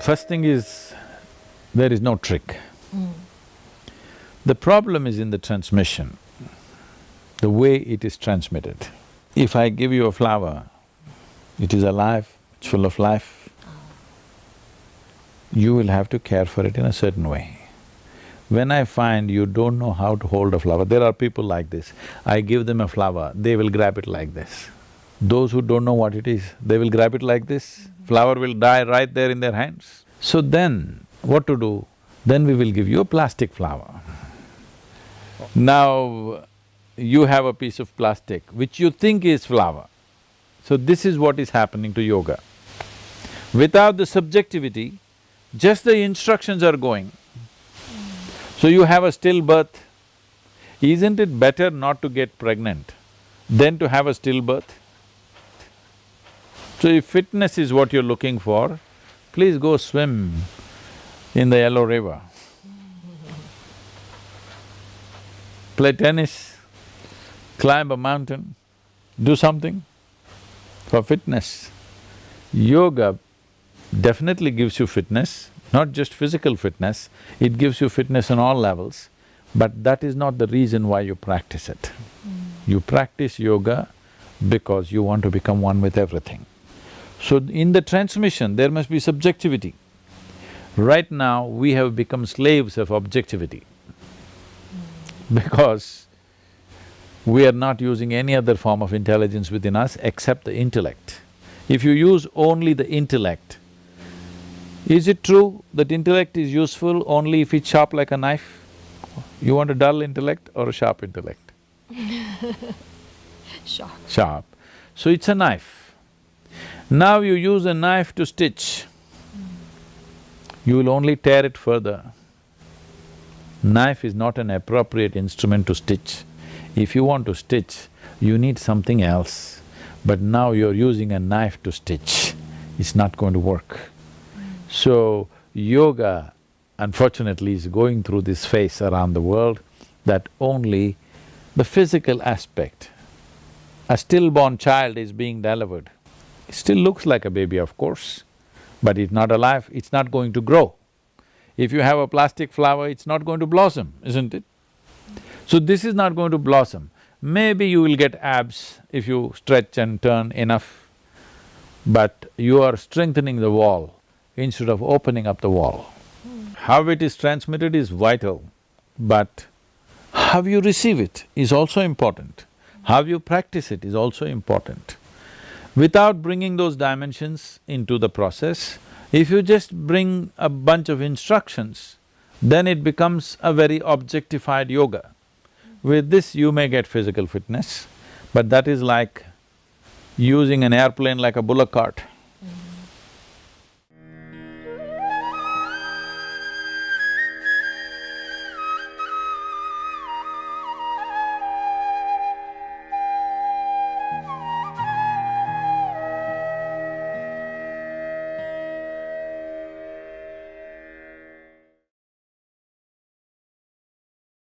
First thing is, there is no trick. The problem is in the transmission, the way it is transmitted. If I give you a flower, it is alive, it's full of life. You will have to care for it in a certain way. When I find you don't know how to hold a flower, there are people like this, I give them a flower, they will grab it like this. Those who don't know what it is, they will grab it like this, flower will die right there in their hands. So then, what to do? Then we will give you a plastic flower. Now, you have a piece of plastic which you think is flower. So this is what is happening to yoga. Without the subjectivity, just the instructions are going. So you have a stillbirth. Isn't it better not to get pregnant than to have a stillbirth? So if fitness is what you're looking for, please go swim in the Yellow River. Play tennis, climb a mountain, do something for fitness. Yoga definitely gives you fitness, not just physical fitness, it gives you fitness on all levels, but that is not the reason why you practice it. You practice yoga because you want to become one with everything. So in the transmission, there must be subjectivity. Right now, we have become slaves of objectivity because we are not using any other form of intelligence within us except the intellect. If you use only the intellect, is it true that intellect is useful only if it's sharp like a knife? You want a dull intellect or a sharp intellect? Sharp. Sharp. So it's a knife. Now you use a knife to stitch, you will only tear it further. Knife is not an appropriate instrument to stitch. If you want to stitch, you need something else. But now you're using a knife to stitch, it's not going to work. So, yoga unfortunately is going through this phase around the world that only the physical aspect, a stillborn child is being delivered. It still looks like a baby, of course, but it's not alive, it's not going to grow. If you have a plastic flower, it's not going to blossom, isn't it? So this is not going to blossom. Maybe you will get abs if you stretch and turn enough, but you are strengthening the wall instead of opening up the wall. How it is transmitted is vital, but how you receive it is also important. How you practice it is also important. Without bringing those dimensions into the process, if you just bring a bunch of instructions, then it becomes a very objectified yoga. With this you may get physical fitness, but that is like using an airplane like a bullock cart.